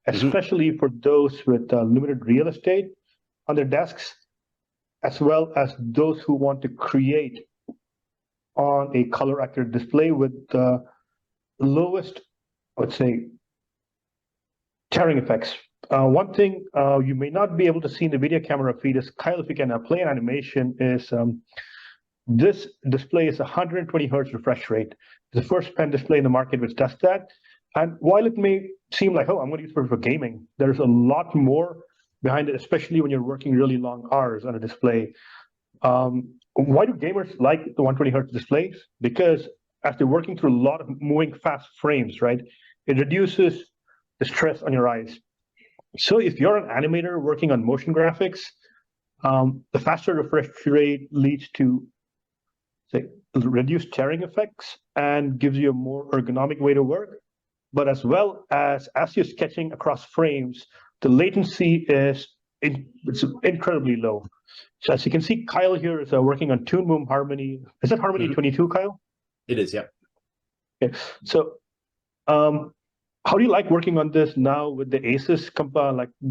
especially for those with limited real estate on their desks, as well as those who want to create on a color accurate display with the lowest, I would say, tearing effects. One thing you may not be able to see in the video camera feed is, Kyle, if you can play an animation, is this display is 120 hertz refresh rate. The first pen display in the market which does that. And while it may seem like, oh, I'm going to use it for gaming, there's a lot more behind it, especially when you're working really long hours on a display. Why do gamers like the 120 hertz displays? Because as they're working through a lot of moving fast frames, right? It reduces the stress on your eyes. So if you're an animator working on motion graphics, the faster refresh rate leads to, say, reduced tearing effects and gives you a more ergonomic way to work. But as well as you're sketching across frames, the latency is it's incredibly low. So as you can see, Kyle here is working on Toon Boom Harmony. Is that Harmony 22, Kyle? It is, yeah. Okay. So how do you like working on this now with the ACES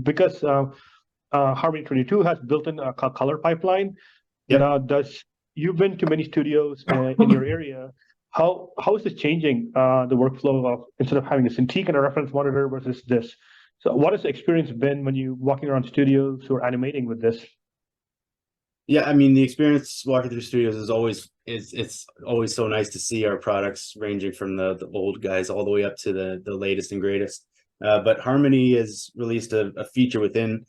because Harmony 22 has built-in a color pipeline. Yep. You've been to many studios in your area. How is this changing the workflow of, instead of having a Cintiq and a reference monitor versus this? So what has the experience been when you walking around studios or animating with this? Yeah, I mean, the experience walking through studios is always it's always so nice to see our products ranging from the old guys all the way up to the latest and greatest. But Harmony has released a feature within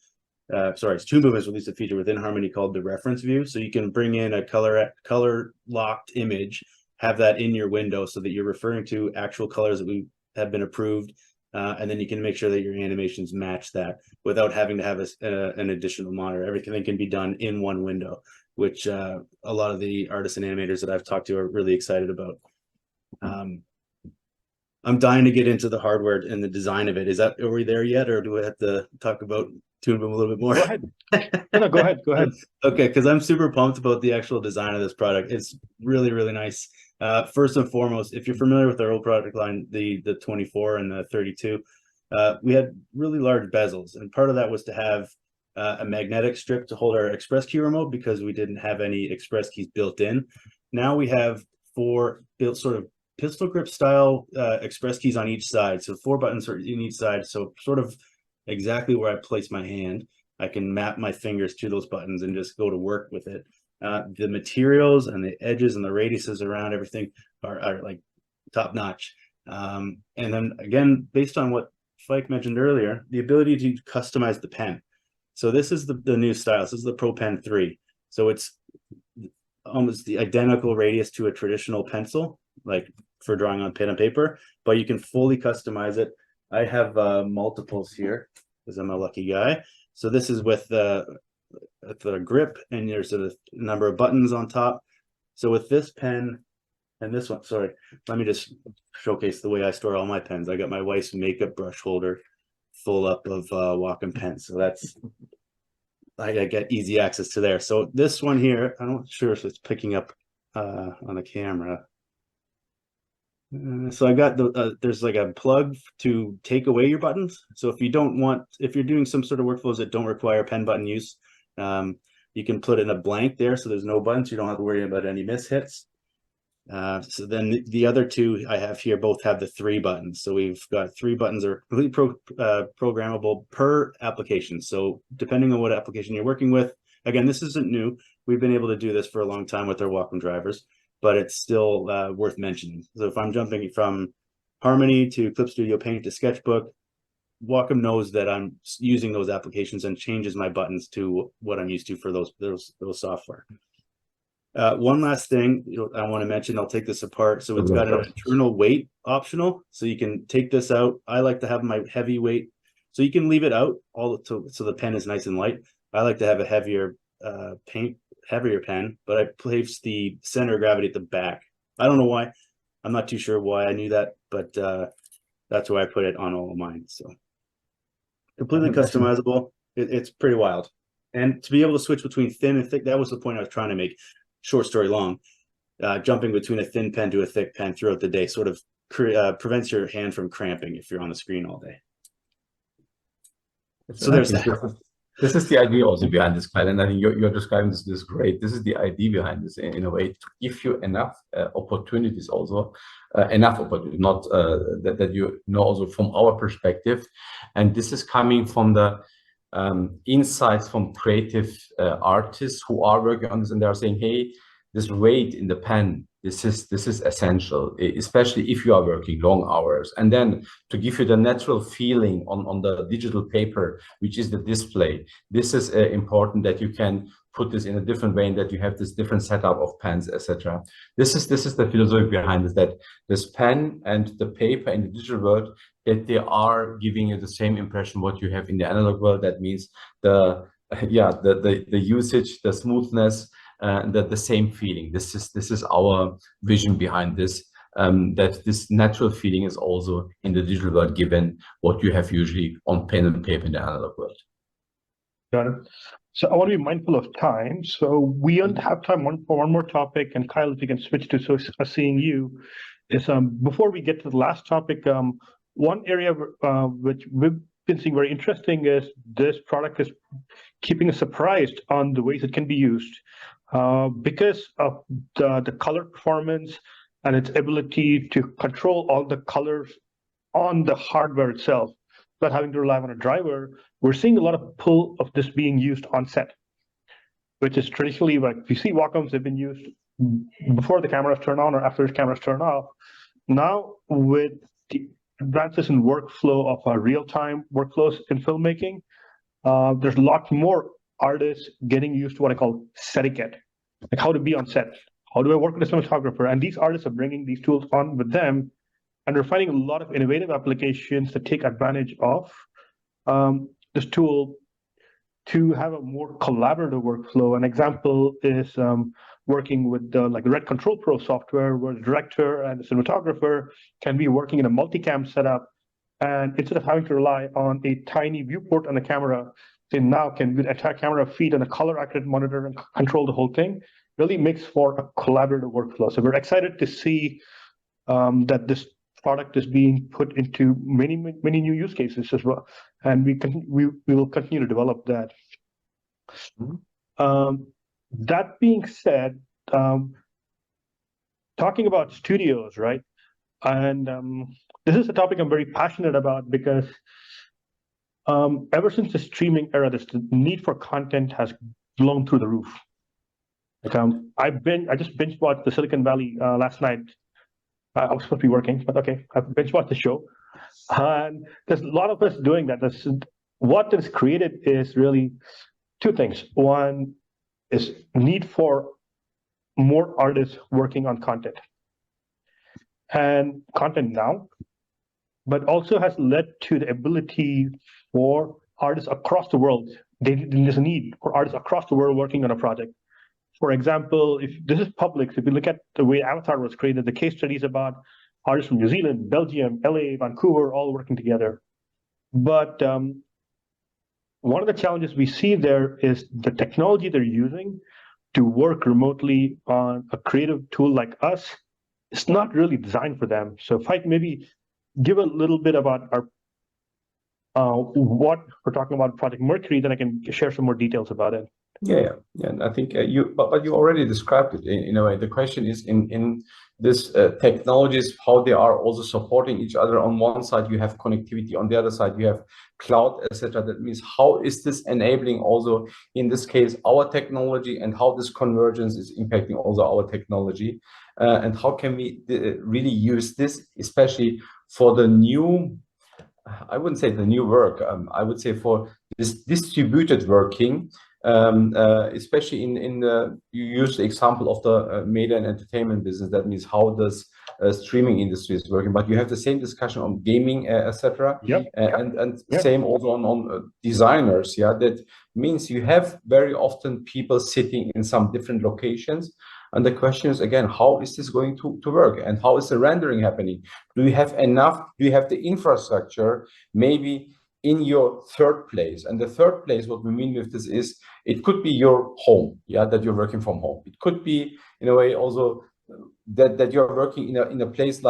Toon Boom has released a feature within Harmony called the reference view. So you can bring in a color locked image, have that in your window so that you're referring to actual colors that we have been approved. And then you can make sure that your animations match that without having to have an additional monitor. Everything can be done in one window, which a lot of the artists and animators that I've talked to are really excited about. I'm dying to get into the hardware and the design of it. Are we there yet, or do we have to talk about Toon Boom a little bit more? Go ahead. No, go ahead. Go ahead. Okay, because I'm super pumped about the actual design of this product. It's really, really nice. First and foremost, if you're familiar with our old product line, the 24 and the 32, we had really large bezels, and part of that was to have a magnetic strip to hold our express key remote because we didn't have any express keys built in. Now we have 4 built sort of pistol grip style express keys on each side, so 4 buttons in each side, so sort of exactly where I place my hand, I can map my fingers to those buttons and just go to work with it. The materials and the edges and the radiuses around everything are like top notch. And then again, based on what Faik mentioned earlier, the ability to customize the pen. So this is the new style. This is the Pro Pen 3. So it's almost the identical radius to a traditional pencil, like for drawing on pen and paper, but you can fully customize it. I have multiples here because I'm a lucky guy. So this is with the grip, and there's a number of buttons on top. So with this pen and this one, sorry, let me just showcase the way I store all my pens. I got my wife's makeup brush holder full up of Wacom pens. So I get easy access to there. So this one here, I'm not sure if it's picking up on the camera. So I got there's like a plug to take away your buttons. So if you're doing some sort of workflows that don't require pen button use, you can put in a blank there, so there's no buttons. You don't have to worry about any mishits. So then the other 2 I have here both have the 3 buttons. So we've got 3 buttons that are completely programmable per application. So depending on what application you're working with, again, this isn't new. We've been able to do this for a long time with our Wacom drivers, but it's still worth mentioning. So if I'm jumping from Harmony to Clip Studio Paint to Sketchbook, Wacom knows that I'm using those applications and changes my buttons to what I'm used to for those software. One last thing I want to mention, I'll take this apart. So it's got an internal weight optional, so you can take this out. I like to have my heavy weight, so you can leave it out so the pen is nice and light. I like to have a heavier pen, but I place the center of gravity at the back. I don't know why. I'm not too sure why I knew that, but that's why I put it on all of mine. So completely customizable. It's pretty wild. And to be able to switch between thin and thick, that was the point I was trying to make. Short story long, jumping between a thin pen to a thick pen throughout the day sort of prevents your hand from cramping if you're on the screen all day. So there's that. This is the idea also behind this, Kyle, and I think you're describing this great. This is the idea behind this in a way, to give you enough opportunities also, enough opportunities, not that you know also from our perspective. And this is coming from the insights from creative artists who are working on this, and they are saying, hey, this weight in the pen this is essential, especially if you are working long hours. And then to give you the natural feeling on the digital paper, which is the display, this is important that you can put this in a different way and that you have this different setup of pens, etc. This is the philosophy behind it, that this pen and the paper in the digital world, that they are giving you the same impression what you have in the analog world. That means the usage, the smoothness, the same feeling. This is our vision behind this. That this natural feeling is also in the digital world, given what you have usually on pen and paper in the analog world. Got it. So I want to be mindful of time. So we don't have time for one more topic. And Kyle, if you can switch to seeing you, is before we get to the last topic, one area which we've been seeing very interesting is this product is keeping us surprised on the ways it can be used because of the color performance and its ability to control all the colors on the hardware itself, not having to rely on a driver. We're seeing a lot of pull of this being used on set, which is traditionally, like, if you see Wacoms, they've been used before the cameras turn on or after the cameras turn off. Now, with the advances in workflow of real-time workflows in filmmaking, there's a lot more artists getting used to what I call setiquette, like how to be on set. How do I work with a cinematographer? And these artists are bringing these tools on with them, and we're finding a lot of innovative applications that take advantage of this tool to have a more collaborative workflow. An example is working with the Red Control Pro software, where the director and the cinematographer can be working in a multicam setup, and instead of having to rely on a tiny viewport on the camera, they now can do the entire camera feed on a color accurate monitor and control the whole thing. Really makes for a collaborative workflow. So we're excited to see that this product is being put into many new use cases as well, and we will continue to develop that. That being said, talking about studios, right? And this is a topic I'm very passionate about because ever since the streaming era, the need for content has blown through the roof. Like I just binge watched the Silicon Valley last night. I was supposed to be working, but okay, I binge watched the show, and there's a lot of us doing that. What is created is really two things. One is need for more artists working on content now, but also has led to the ability for artists across the world. There's a need for artists across the world working on a project. For example, if this is public, if you look at the way Avatar was created, the case studies about artists from New Zealand, Belgium, LA, Vancouver, all working together. But one of the challenges we see there is the technology they're using to work remotely on a creative tool like us. It's not really designed for them. So Faik, maybe give a little bit about what we're talking about Project Mercury, then I can share some more details about it. Yeah. And I think you already described it in a way. The question is in this technologies, how they are also supporting each other. On one side, you have connectivity. On the other side, you have cloud, etc. That means how is this enabling also, in this case, our technology, and how this convergence is impacting also our technology, and how can we really use this, especially for the new, I wouldn't say the new work, I would say for this distributed working, especially in the, you use the example of the media and entertainment business. That means how does streaming industry is working, but you have the same discussion on gaming, etc. And same also on designers. That means you have very often people sitting in some different locations. And the question is, again, how is this going to work? And how is the rendering happening? Do you have enough? Do you have the infrastructure maybe in your third place? And the third place, what we mean with this is, it could be your home, that you're working from home. It could be, in a way, also that you're working in a place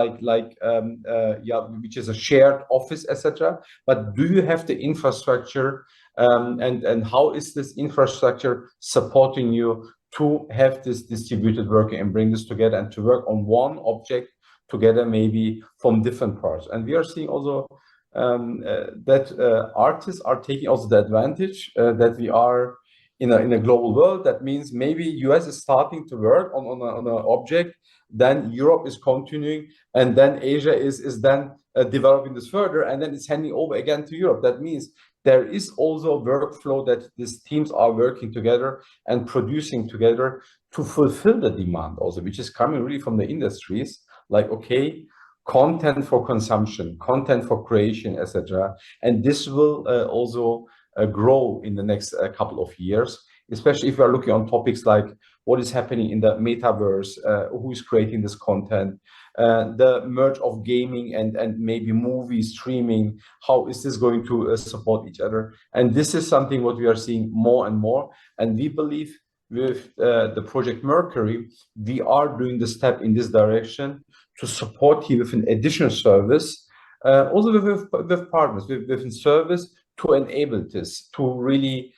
which is a shared office, etc. But do you have the infrastructure? And how is this infrastructure supporting you to have this distributed work and bring this together and to work on one object together, maybe from different parts? And we are seeing also that artists are taking also the advantage that we are in a global world. That means maybe US is starting to work on an object, then Europe is continuing, and then Asia is then developing this further, and then it's handing over again to Europe. That means there is also a workflow that these teams are working together and producing together to fulfill the demand also, which is coming really from the industries, like, okay, content for consumption, content for creation, etc. And this will also grow in the next couple of years, especially if we are looking on topics like what is happening in the metaverse, who is creating this content, the merge of gaming and maybe movie streaming, how is this going to support each other? And this is something what we are seeing more and more. And we believe with the Project Mercury, we are doing the step in this direction to support you with an additional service, also with partners, with service to enable this, to really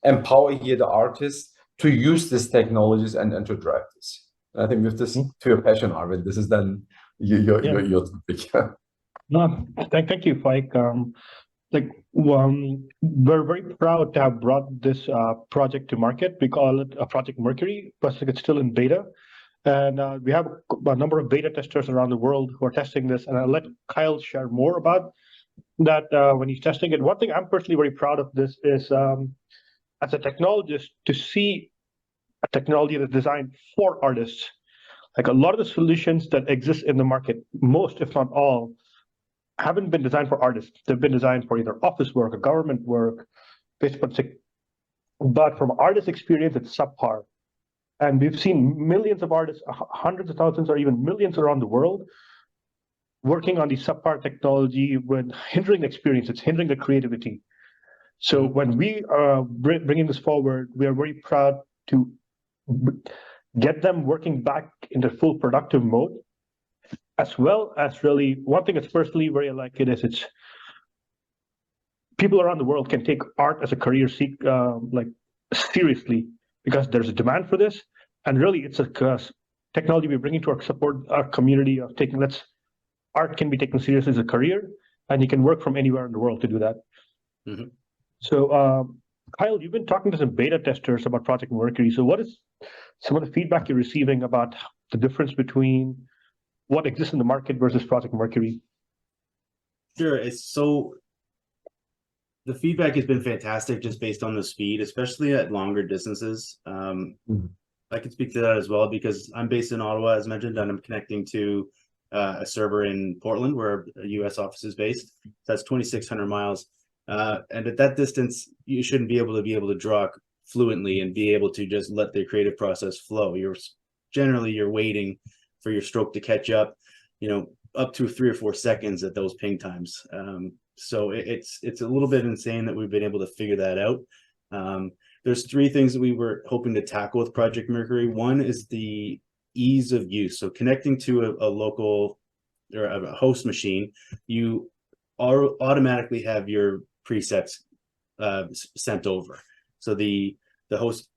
empower here the artists to use these technologies and to drive this. And I think with this, to your passion, Arvin, this is then your topic. No, thank you, Faik. We're very proud to have brought this project to market. We call it a Project Mercury, but it's still in beta. And we have a number of beta testers around the world who are testing this. And I'll let Kyle share more about that when he's testing it. One thing I'm personally very proud of this is, as a technologist, to see a technology that's designed for artists. Like a lot of the solutions that exist in the market, most, if not all, haven't been designed for artists. They've been designed for either office work or government work, but from artist experience, it's subpar. And we've seen millions of artists, hundreds of thousands or even millions around the world, working on the subpar technology when hindering the experience, it's hindering the creativity. So when we are bringing this forward, we are very proud to get them working back into full productive mode, as well as really, one thing that's personally very I like it is it's people around the world can take art as a career seriously, because there's a demand for this. And really it's a technology we're bringing to our community of art can be taken seriously as a career, and you can work from anywhere in the world to do that. Mm-hmm. So Kyle, you've been talking to some beta testers about Project Mercury. So what is some of the feedback you're receiving about the difference between what exists in the market versus Project Mercury? Sure. The feedback has been fantastic, just based on the speed, especially at longer distances. I can speak to that as well, because I'm based in Ottawa, as mentioned, and I'm connecting to a server in Portland, where a US office is based. That's 2,600 miles. And at that distance, you shouldn't be able to draw fluently and be able to just let the creative process flow. You're waiting for your stroke to catch up, up to 3 or 4 seconds at those ping times. So it's a little bit insane that we've been able to figure that out. There's 3 things that we were hoping to tackle with Project Mercury. One is the ease of use. So connecting to a local or a host machine, you automatically have your presets sent over. So the host,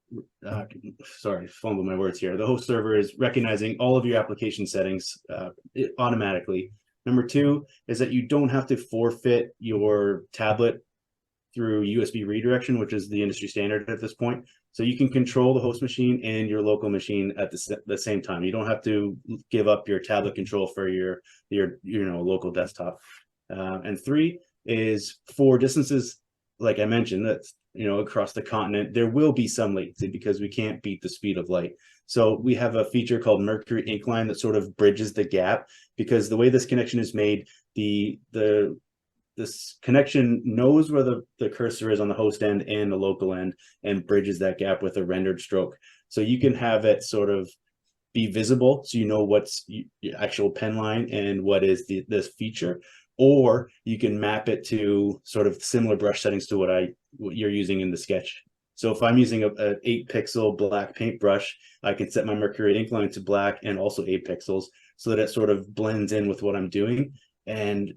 fumble my words here. The host server is recognizing all of your application settings automatically. Number 2 is that you don't have to forfeit your tablet through USB redirection, which is the industry standard at this point. So you can control the host machine and your local machine at the same time. You don't have to give up your tablet control for your local desktop. And 3 is for distances, like I mentioned, that's across the continent, there will be some latency because we can't beat the speed of light. So we have a feature called Mercury Inkline that sort of bridges the gap, because the way this connection is made, this connection knows where the cursor is on the host end and the local end, and bridges that gap with a rendered stroke. So you can have it sort of be visible, so you know what's your actual pen line and what is this feature, or you can map it to sort of similar brush settings to what you're using in the sketch. So if I'm using an 8-pixel black paintbrush, I can set my Mercury Inkline to black and also 8 pixels, so that it sort of blends in with what I'm doing. And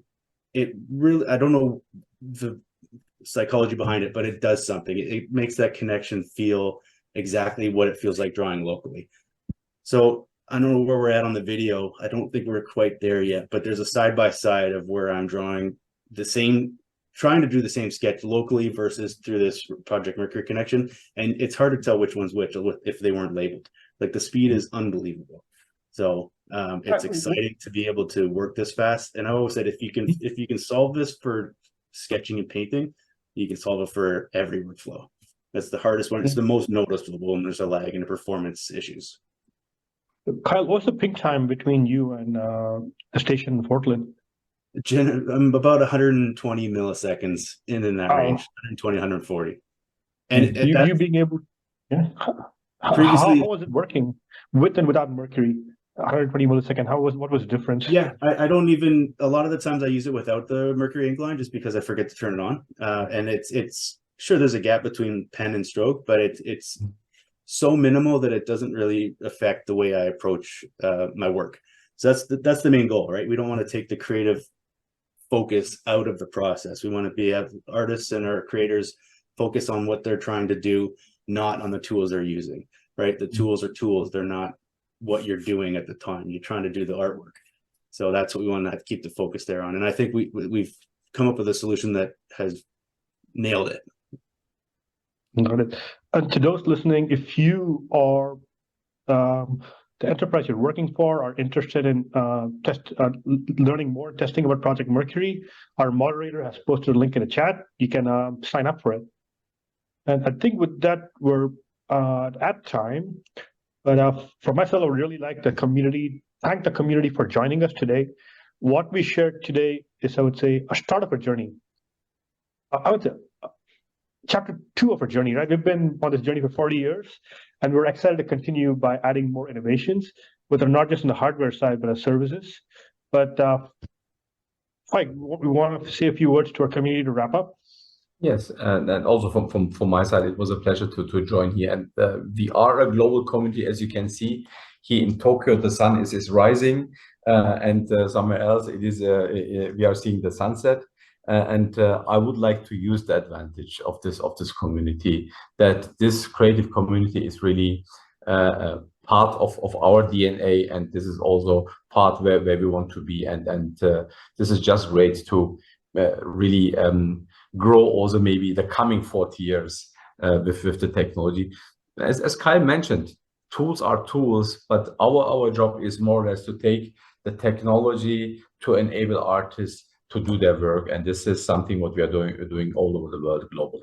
it really, I don't know the psychology behind it, but it does something. It makes that connection feel exactly what it feels like drawing locally. So I don't know where we're at on the video. I don't think we're quite there yet, but there's a side-by-side of where I'm drawing the same trying to do the same sketch locally versus through this Project Mercury connection, and it's hard to tell which one's which if they weren't labeled. Like the speed is unbelievable. So it's exciting to be able to work this fast. And I always said if you can solve this for sketching and painting, you can solve it for every workflow. That's the hardest one. It's the most noticeable when there's a lag in the performance issues. Kyle, what's the ping time between you and the station in Portland? I'm about 120 milliseconds in that range, 120, 140. And you being able, yeah. Previously, how was it working with and without Mercury? 120 millisecond. What was the difference? Yeah, I don't even, a lot of the times I use it without the Mercury ink line just because I forget to turn it on. And it's sure there's a gap between pen and stroke, but it's so minimal that it doesn't really affect the way I approach my work. So that's the main goal, right? We don't want to take the creative focus out of the process. We want to have artists and our creators focus on what they're trying to do, not on the tools they're using, right? The tools are tools. They're not what you're doing at the time. You're trying to do the artwork. So that's what we want to keep the focus there on. And I think we've come up with a solution that has nailed it. Got it. And to those listening, if you are the enterprise you're working for are interested in learning more, testing about Project Mercury, our moderator has posted a link in the chat. You can sign up for it. And I think with that, we're at time. But for myself, I would really like thank the community for joining us today. What we shared today is, I would say, a start of a journey. I would say chapter 2 of our journey, right? We've been on this journey for 40 years, and we're excited to continue by adding more innovations, whether not just on the hardware side, but as services. But Faik, we want to say a few words to our community to wrap up. Yes, and also from my side, it was a pleasure to join here. And we are a global community, as you can see. Here in Tokyo, the sun is rising, and somewhere else it is we are seeing the sunset. And I would like to use the advantage of this community, that this creative community is really part of our DNA, and this is also part where we want to be. And this is just great to really grow also maybe the coming 40 years with the technology. As Kyle mentioned, tools are tools, but our job is more or less to take the technology to enable artists to do their work, and this is something what we are doing all over the world globally.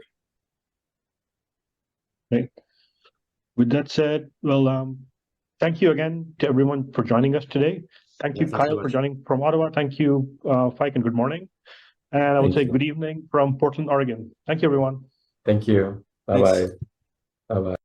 Right. With that said, well, thank you again to everyone for joining us today. Thank you, Kyle, for joining from Ottawa. Thank you, Faik, and good morning. And I would say good evening from Portland, Oregon. Thank you, everyone. Thank you. Bye-bye. Bye-bye.